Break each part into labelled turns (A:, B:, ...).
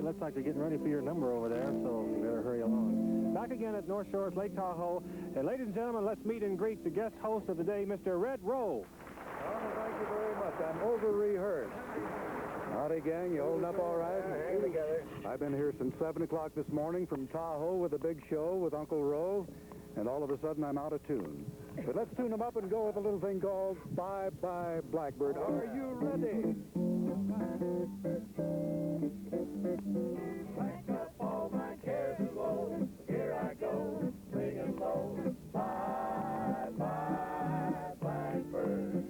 A: looks like they're getting ready for your number over there, so you better hurry along. Back again at North Shores, Lake Tahoe. And ladies and gentlemen, let's meet and greet the guest host of the day, Mr. Red Rowe.
B: Thank you very much. I'm over-rehearsed. Howdy, gang. You holding up all right?
C: Hang together.
B: I've been here since 7 o'clock this morning from Tahoe with a big show with Uncle Roe, and all of a sudden I'm out of tune. But let's tune them up and go with a little thing called Bye Bye Blackbird. Are you ready?
C: Pack up all my cares and woes. Here I go, singing low. Bye, bye, blackbird.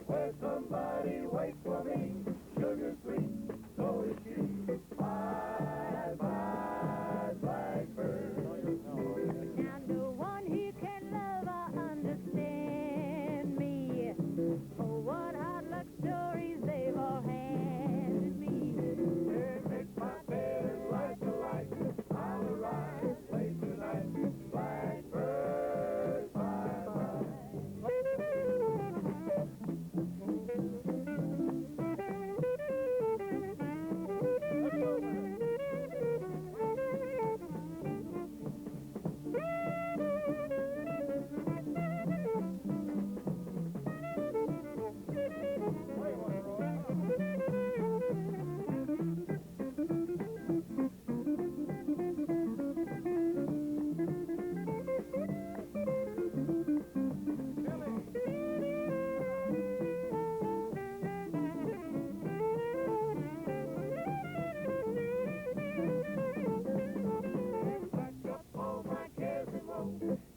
C: Where somebody waits for me, sugar sweet, so is she. Bye, bye, blackbird.
D: Now no one here can love or understand me. Oh, what hard luck stories they've all handed me.
C: It makes my bed and lights alight. I'll arrive late tonight. Blackbird, bye, bye.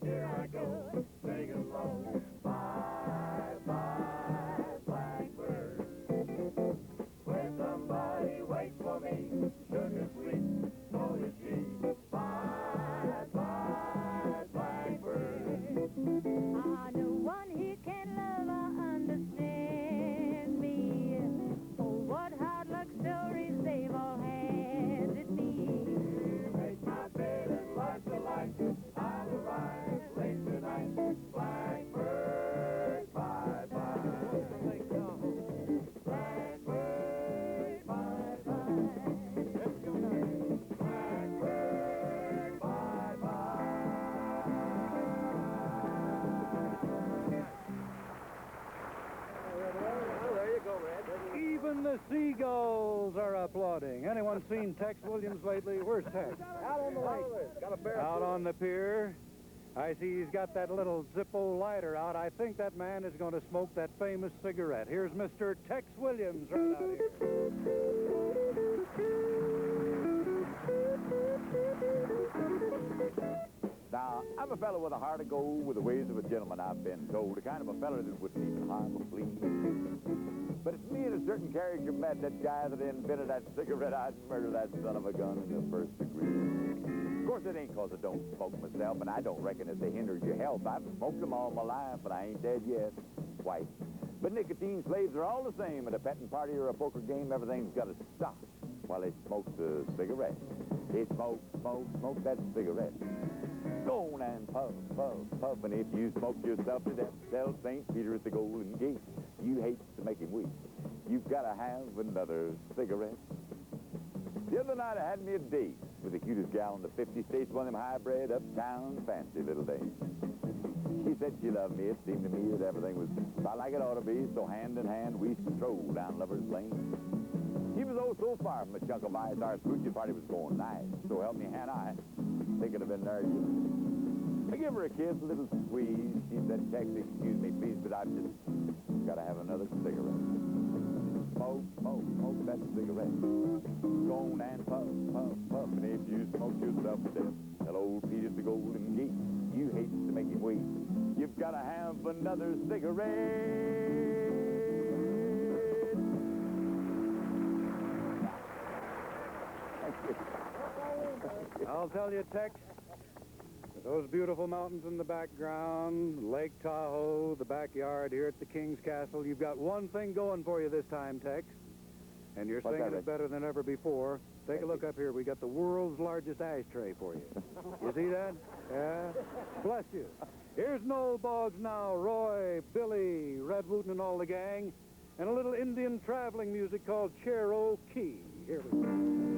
C: Here I go, singing low. Bye, bye, blackbird. Where somebody waits for me, sugar sweet, so is she. Bye, bye, blackbird.
D: Ah, no one here can love or understand me. Oh, what hard luck stories they've all handed me.
C: Make my bed and lights alight. I'll arrive late tonight. Blackbird, bye, bye. Blackbird, bye, bye. Blackbird, bye, bye.
B: Well, there you go, Red. Even the seagulls are applauding. Anyone seen Tex Williams lately? Where's Tex?
C: Out on the lake. Got a bear.
B: Out on the pier. I see he's got that little Zippo lighter out. I think that man is going to smoke that famous cigarette. Here's Mr. Tex Williams right out here.
E: Now, I'm a fellow with a heart of gold, with the ways of a gentleman, I've been told. The kind of a fellow that wouldn't even harm a flea. But it's me and a certain character met that guy that invented that cigarette. I'd murder that son of a gun in the first degree. Of course, it ain't 'cause I don't smoke myself, and I don't reckon if they hindered your health. I've smoked them all my life, but I ain't dead yet. Quite. But nicotine slaves are all the same. At a petting party or a poker game, everything's got to stop while they smoke the cigarette. They smoke, smoke, smoke that cigarette. Go on and puff, puff, puff, and if you smoke yourself to death, tell St. Peter at the Golden Gate, you hate to make him weep. You've got to have another cigarette. The other night I had me a date with the cutest gal in the 50 states, one of them high-bred, uptown, fancy little dames. She said she loved me. It seemed to me that everything was about like it ought to be, so hand in hand we strolled down Lover's Lane. He was oh so far from a chunk of ice. Our smoochie party was going nice. So help me, Hannah, I think it'd have been there. I give her a kiss, a little squeeze. She said, Tex, excuse me, please, but I've just got to have another cigarette. Smoke, smoke, smoke that cigarette. Go on and puff, puff, puff. And if you smoke yourself to death, tell old Peter the Golden Gate, you hate to make him wait. You've got to have another cigarette.
B: I'll tell you, Tex, those beautiful mountains in the background, Lake Tahoe, the backyard here at the King's Castle, you've got one thing going for you this time, Tex, and you're singing it better than ever before. Take a look up here. We got the world's largest ashtray for you. You see that? Yeah? Bless you. Here's Noel Boggs now, Roy, Billy, Red Wooten, and all the gang, and a little Indian traveling music called Cherokee. Here we go.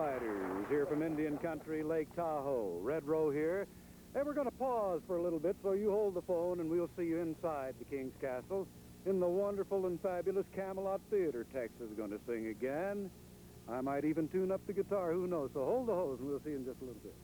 B: Moonlighters here from Indian Country, Lake Tahoe. Red Row here. And we're going to pause for a little bit, so you hold the phone and we'll see you inside the King's Castle in the wonderful and fabulous Camelot Theater. Tex is going to sing again. I might even tune up the guitar, who knows. So hold the hose and we'll see you in just a little bit.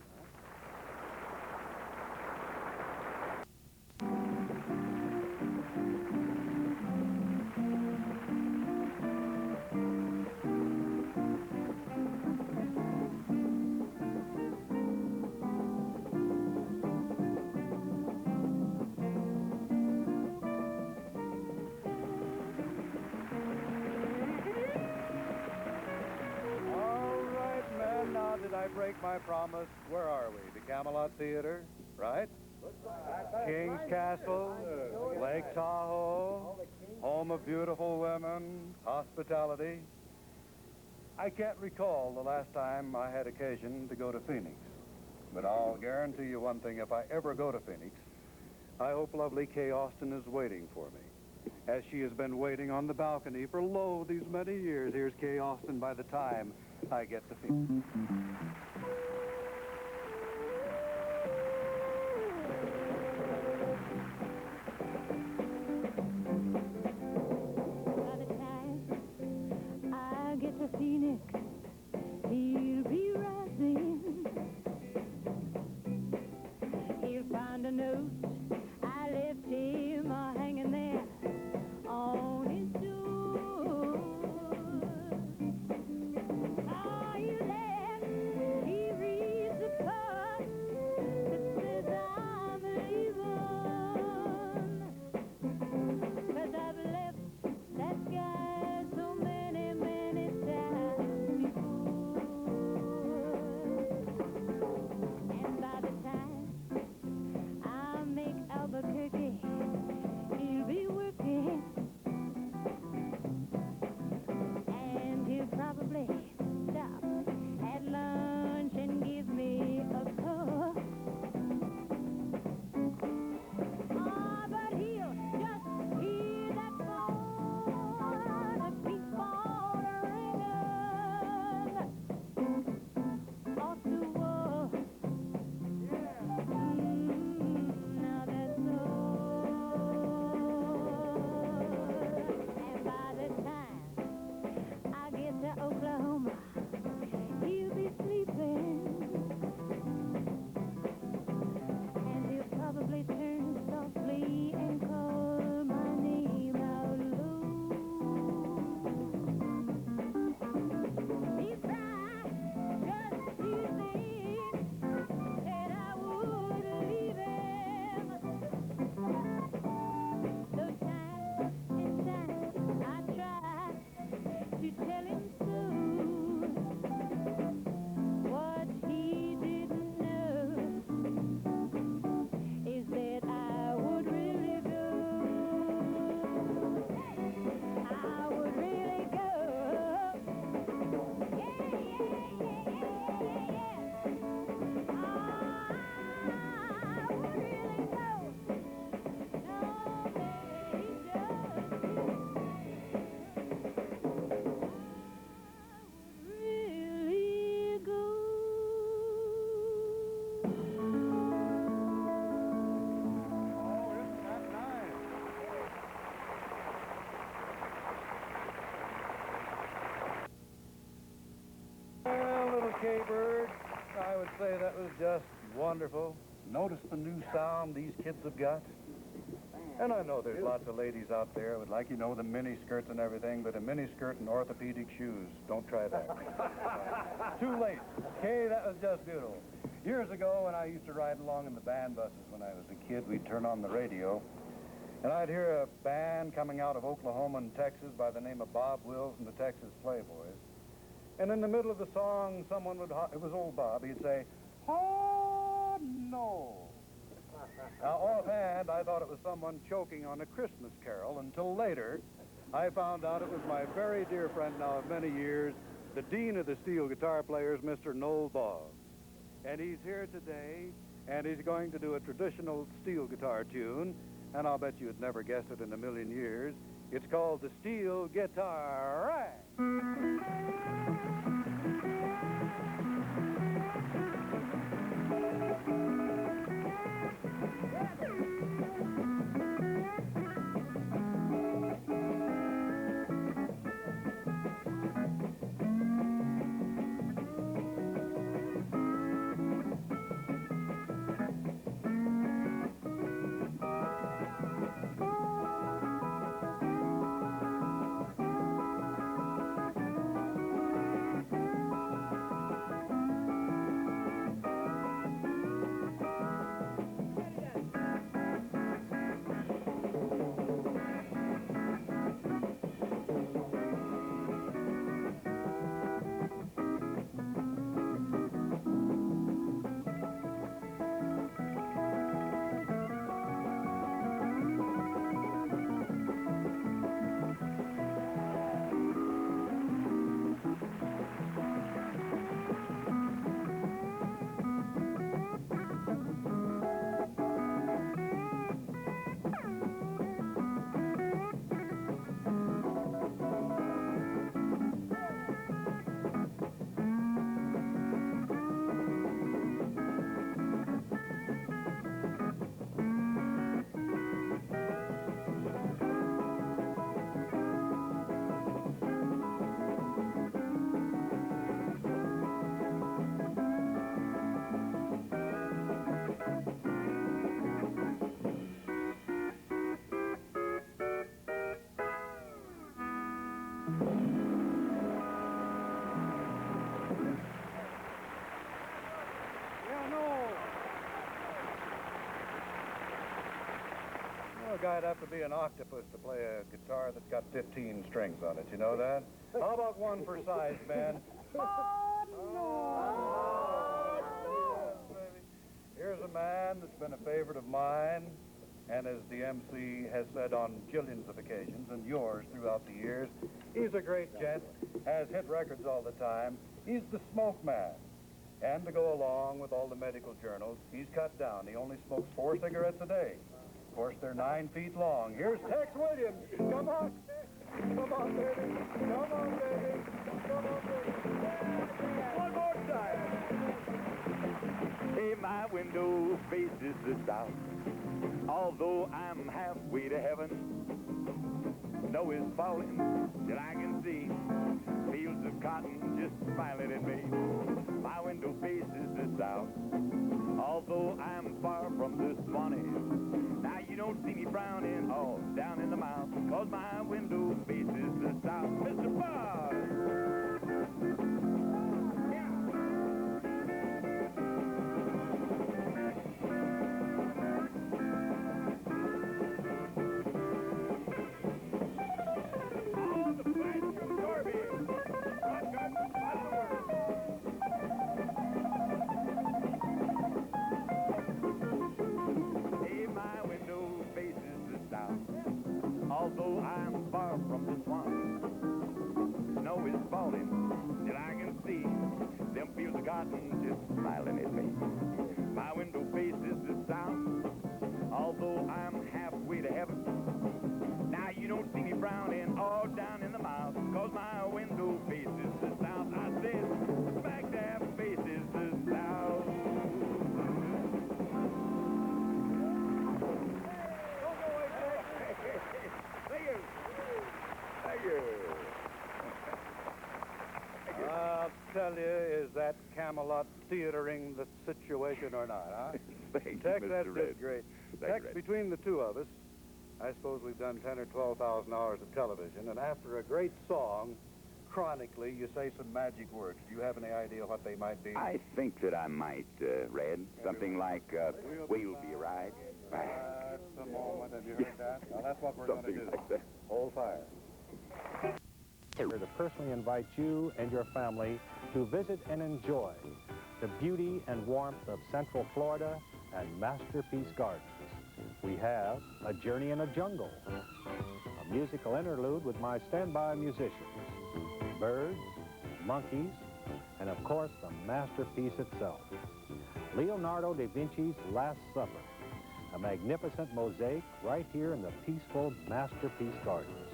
B: Did I break my promise? Where are we? The Camelot Theater, right? King's Castle, Lake Tahoe, home of beautiful women, hospitality. I can't recall the last time I had occasion to go to Phoenix, but I'll guarantee you one thing: if I ever go to Phoenix, I hope lovely Kay Austin is waiting for me, as she has been waiting on the balcony for, lo, these many years. Here's Kay Austin by the time I get to Phoenix.
D: By the time I get to Phoenix, he'll be rising. He'll find a note I left him hanging there on his door. Are you there? He reads the part that says I'm leaving, 'cause I've left that guy so many, many times before. And by the time I make Albuquerque, he'll be working, and he'll probably stop at lunch and give me a cup. Ah, but he'll just hear that phone, the beep on ringing. Off to war. Now that's all. And by the time I get to Oklahoma, he'll be sleeping, and he'll probably turn softly and call my name out low. He'll try just to think that I would leave him. So time and time I try to tell him so. What he didn't know is that I would really go. I would really go. Yeah, yeah, yeah, yeah, yeah, yeah. I would really go. No, baby, just really go.
B: Oh, isn't that nice? Well, little K-Bird, I would say that was just wonderful. Notice the new sound these kids have got. And I know there's lots of ladies out there who would like, the mini skirts and everything, but a mini skirt and orthopedic shoes, don't try that. Too late. Kay, that was just beautiful. Years ago, when I used to ride along in the band buses when I was a kid, we'd turn on the radio, and I'd hear a band coming out of Oklahoma and Texas by the name of Bob Wills and the Texas Playboys. And in the middle of the song, someone would, it was old Bob, he'd say, "Oh, no." Now, offhand, I thought it was someone choking on a Christmas carol, until later I found out it was my very dear friend now of many years, the Dean of the Steel Guitar Players, Mr. Noel Boggs. And he's here today, and he's going to do a traditional steel guitar tune, and I'll bet you'd never guess it in a million years. It's called the Steel Guitar Rag. guy'd have to be an octopus to play a guitar that's got 15 strings on it. You know that? How about one for size, man? Here's a man that's been a favorite of mine, and as the MC has said on jillions of occasions, and yours throughout the years, he's a great gent, has hit records all the time. He's the smoke man. And to go along with all the medical journals, he's cut down. He only smokes 4 cigarettes a day. Of course, they're 9 feet long. Here's Tex Williams. Come on. Come on, baby. Come on, baby. Come on, baby. One more time.
E: Hey, my window faces the south. Although I'm halfway to heaven, snow is falling that I can see. Fields of cotton just smiling at me. My window faces the south. Although I'm far from the Swanee. Now you don't see me frowning all down in the mouth, 'cause my window faces the south. Mr. Buzz! Although I'm far from the swamp, snow is falling, and I can see them fields of cotton just smiling at me. My window faces the south, although I'm halfway to heaven. Now you don't see me frowning all down in the mouth, 'cause my window faces the south. I said, Baghdad faces the south.
B: I'll tell you, is that Camelot theatering the situation or not, huh?
E: Thank
B: Tex,
E: you,
B: that's
E: Mr.
B: just
E: Red.
B: great.
E: Thank you,
B: Tex,
E: Red.
B: between the two of us, I suppose we've done 10 or 12,000 hours of television, and after a great song, chronically, you say some magic words. Do you have any idea what they might be?
E: I think that I might, Red. Something like, we'll be right back.
B: Just a moment. Have you heard that? Well, that's what we're going to
E: Something
B: do.
E: like that.
B: Hold fire.
A: Here to personally invite you and your family to visit and enjoy the beauty and warmth of Central Florida and Masterpiece Gardens. We have A Journey in a Jungle, a musical interlude with my standby musicians, birds, monkeys, and of course the masterpiece itself, Leonardo da Vinci's Last Supper, a magnificent mosaic right here in the peaceful Masterpiece Gardens.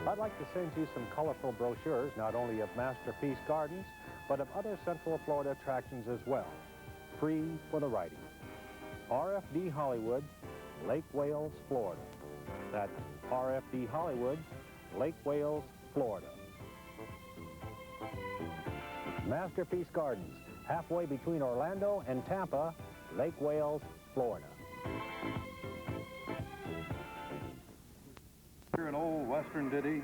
A: I'd like to send you some colorful brochures, not only of Masterpiece Gardens, but of other Central Florida attractions as well, free for the writing. RFD Hollywood, Lake Wales, Florida. That's RFD Hollywood, Lake Wales, Florida. Masterpiece Gardens, halfway between Orlando and Tampa, Lake Wales, Florida.
B: Here's an old Western ditty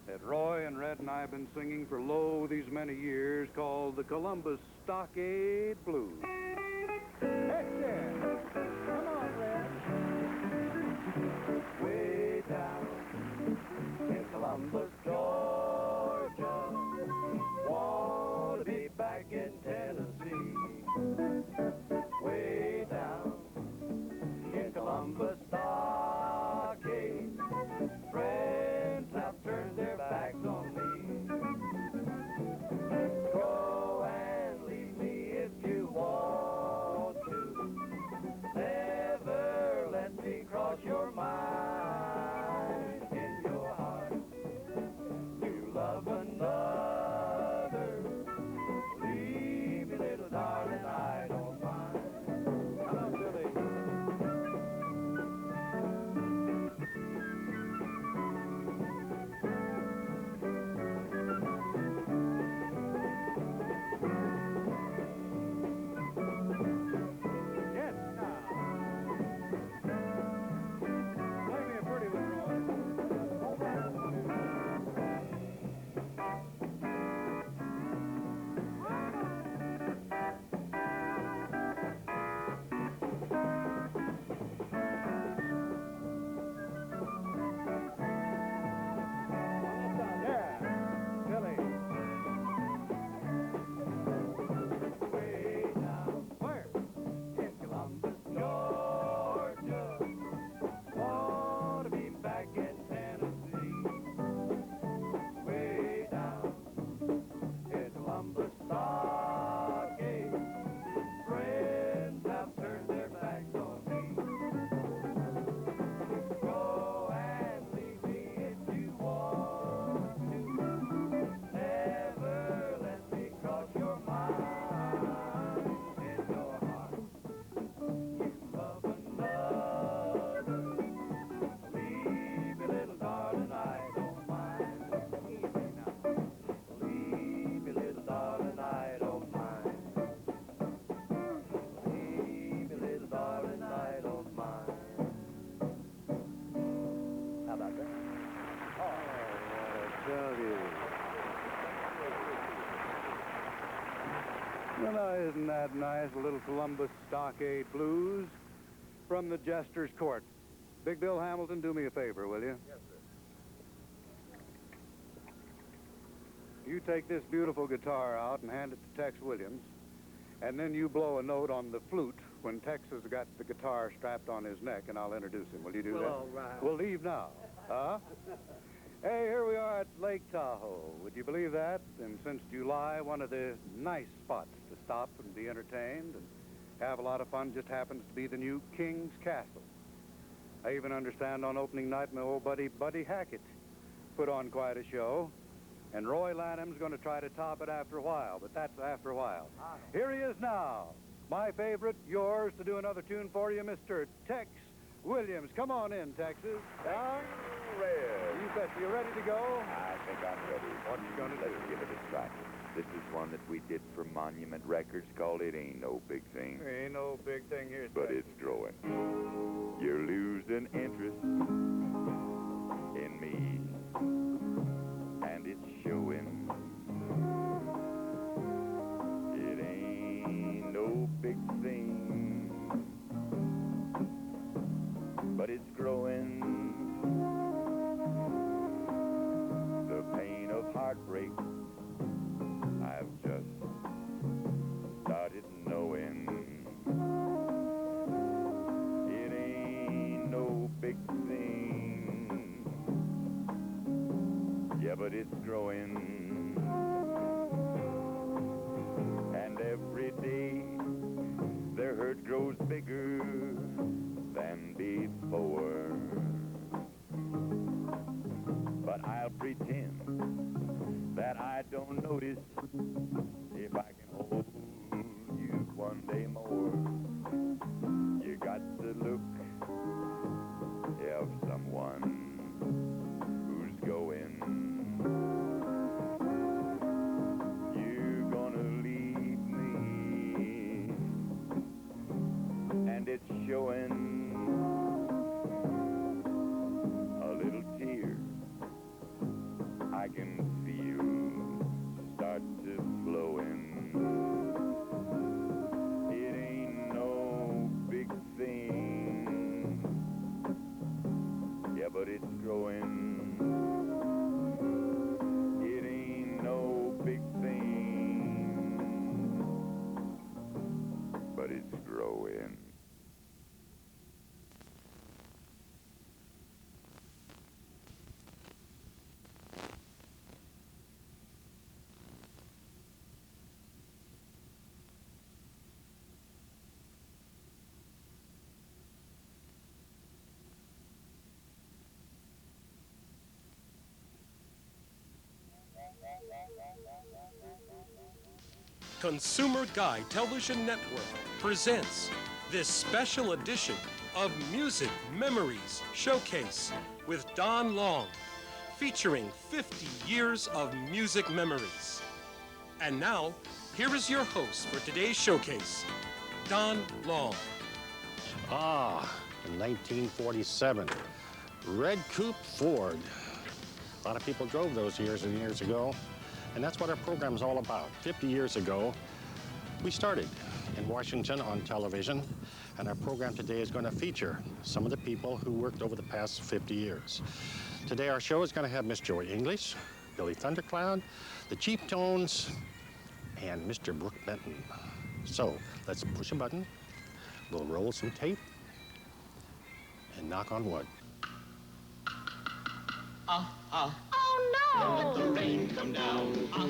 B: that Roy and Red and I have been singing for these many years, called the Columbus Stockade Blues. Heck yeah! Come on, Red.
C: Way down in Columbus, Georgia, want to be back in Tennessee. Way down in Columbus Stockade, friends have turned their backs on me. Go and leave me if you want to. stockade. Friends have turned their backs on me. Go and leave me if you want to. Never let me cross your mind. In your heart, you love another. Leave me, little darling, I don't mind. Easy now. Leave me, little darling, I don't mind. Leave me, little darling, I don't mind. How about that?
B: I tell you. Well, now, isn't that nice? A little Columbus Stockade Blues from the Jester's Court. Big Bill Hamilton, do me a favor, will you?
E: Yes, sir.
B: You take this beautiful guitar out and hand it to Tex Williams, and then you blow a note on the flute when Tex has got the guitar strapped on his neck, and I'll introduce him. Will you do that?
C: All right.
B: We'll leave now. Huh? Hey, here we are at Lake Tahoe. Would you believe that? And since July, one of the nice spots to stop and be entertained and have a lot of fun just happens to be the new King's Castle. I even understand on opening night my old buddy Buddy Hackett put on quite a show. And Roy Lanham's going to try to top it after a while, but that's after a while. Here he is now. My favorite, yours, to do another tune for you, Mr. Tex Williams. Come on in, Texas.
E: Red.
B: You bet. You ready to go?
E: I think I'm ready.
B: What you gonna do?
E: Let's give it a try. This is one that we did for Monument Records called It Ain't No Big Thing.
B: There ain't no big thing here,
E: But
B: Tex.
E: it's growing. You're losing interest in me, and it's showing. It ain't no big thing, but it's growing. The pain of heartbreak I've just started knowing. It ain't no big thing, yeah, but it's growing. And every day their hurt grows bigger than before. But I'll pretend that I don't notice if I can hold you one day more. You got the look of someone who's going. You're gonna leave me, and it's showing. A little tear I can feel start to flowing. It ain't no big thing, yeah, but it's growing. It ain't no big thing, but it's growing.
F: Consumer Guide Television Network presents this special edition of Music Memories Showcase with Don Long, featuring 50 years of music memories. And now, here is your host for today's showcase, Don Long.
G: In 1947, Red Coupe Ford. A lot of people drove those years and years ago, and that's what our program is all about. 50 years ago, we started in Washington on television, and our program today is going to feature some of the people who worked over the past 50 years. Today, our show is going to have Miss Joey English, Billy Thundercloud, the Cheap Tones, and Mr. Brooke Benton. So, let's push a button, we'll roll some tape, and knock on wood.
D: Oh,
C: Don't let the rain come down.
D: Oh,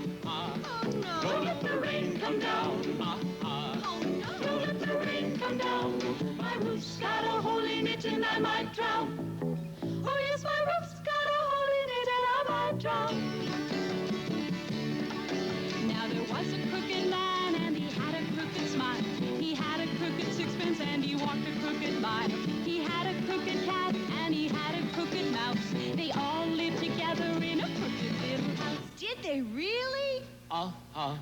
D: no.
C: Don't let the rain come down.
D: Oh, no.
C: Don't let the rain come down. My roof's got a hole in it and I might drown.
D: Oh, yes, my roof's got a hole in it and I might drown. Now there was a crooked man and he had a crooked smile. He had a crooked sixpence and he walked a crooked mile. He had a crooked cat and he had a crooked mouse. They all lived together in a crooked little house. Did they really? Oh, no.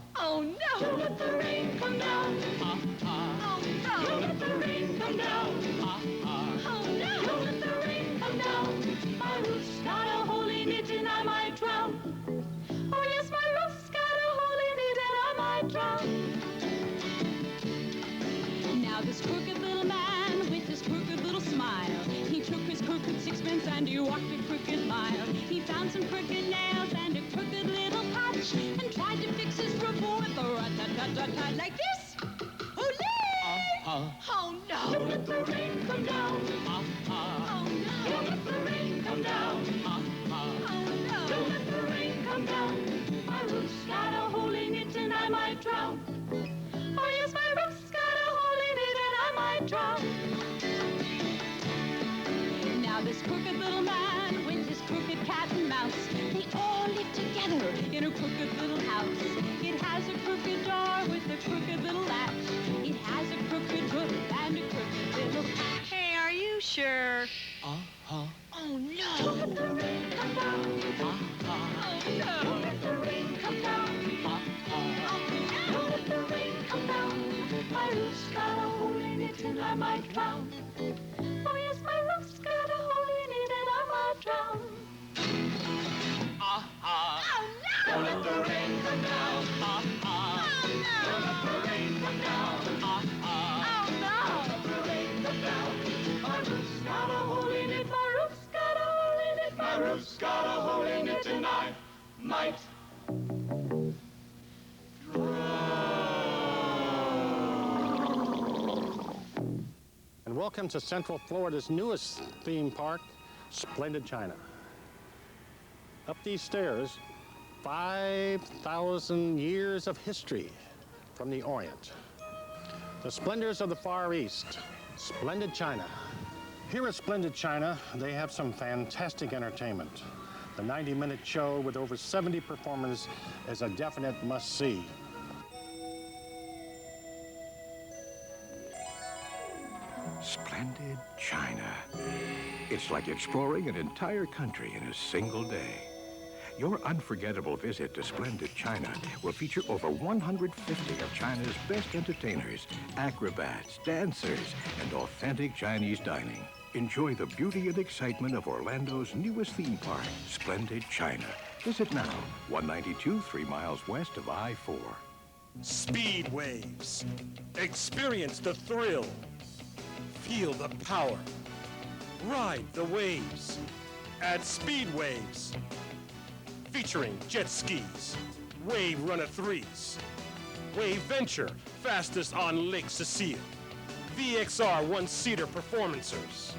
C: Don't let the rain come down.
D: Oh, no.
C: Don't let the rain come down.
D: Oh, no.
C: Don't let the rain come down. My roof's got a hole in it and I might drown.
D: Oh, yes, my roof's got a hole in it and I might drown. Now this crooked little man with his crooked little smile, he took his crooked sixpence and he walked a crooked mile. He found some crooked nails and a crooked little patch and tried to fix his roof with a rat-tat-tat-tat like this. Oh, no.
C: Don't let the rain come down.
D: Oh, no.
C: Don't let the rain come down.
D: Oh, no.
C: Don't let the rain come down. My roof's got a hole in it and I might drown.
D: Oh, yes, my roof's got a hole in it and I might drown. Now this crooked little man with his crooked cat and mouse, they all live together in a crooked little house. It has a crooked door with a crooked little latch. It has a crooked roof and a crooked little patch. Hey, are you sure? Oh, no.
C: Don't let the rain come down.
D: Oh, no.
C: Don't let the rain come down. Don't let the rain come down. My roof's got a hole in it and I might drown.
D: Oh, yes, my roof's got a hole in it and I might drown. Oh, no.
C: Don't let the rain come down. Don't let the rain come down.
D: Oh, no.
C: Don't let the rain come down. My roof's got a hole in it.
D: My roof's got a hole in it.
C: My roof's got a hole in it and I might
G: And welcome to Central Florida's newest theme park, Splendid China. Up these stairs, 5,000 years of history from the Orient. The splendors of the Far East, Splendid China. Here at Splendid China, they have some fantastic entertainment. The 90-minute show with over 70 performers is a definite must-see.
H: Splendid China. It's like exploring an entire country in a single day. Your unforgettable visit to Splendid China will feature over 150 of China's best entertainers, acrobats, dancers, and authentic Chinese dining. Enjoy the beauty and excitement of Orlando's newest theme park, Splendid China. Visit now, 192, 3 miles west of I-4.
F: Speed waves. Experience the thrill. Feel the power. Ride the waves at Speed Waves. Featuring jet skis, Wave Runner 3s, Wave Venture, fastest on Lake Cecile, VXR one-seater performancers.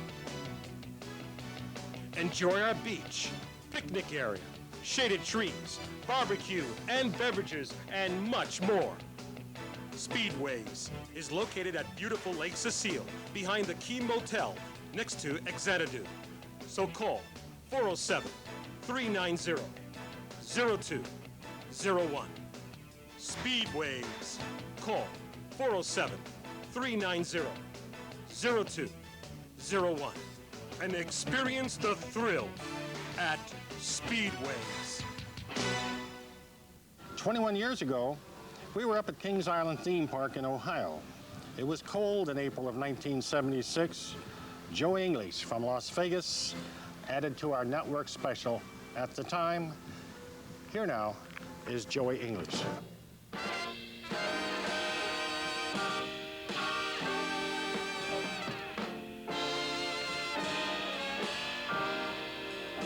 F: Enjoy our beach, picnic area, shaded trees, barbecue and beverages, and much more. Speedways is located at beautiful Lake Cecile, behind the Key Motel, next to Xanadu. So call 407-390-0201. Speedways. Call 407-390-0201 and experience the thrill at Speedways.
G: 21 years ago, we were up at Kings Island Theme Park in Ohio. It was cold in April of 1976. Joe English from Las Vegas added to our network special at the time. Here now is Joey English.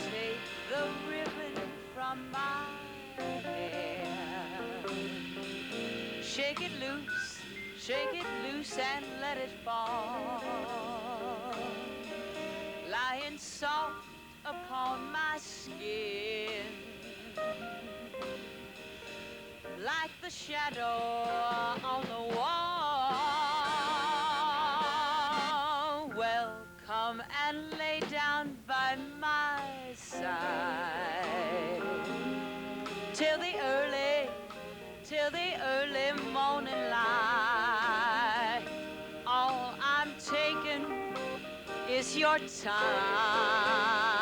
I: Take the ribbon from my hair. Shake it loose and let it fall. Lying soft upon my skin. like the shadow on the wall. Well, come and lay down by my side till the early morning light. All I'm taking is your time.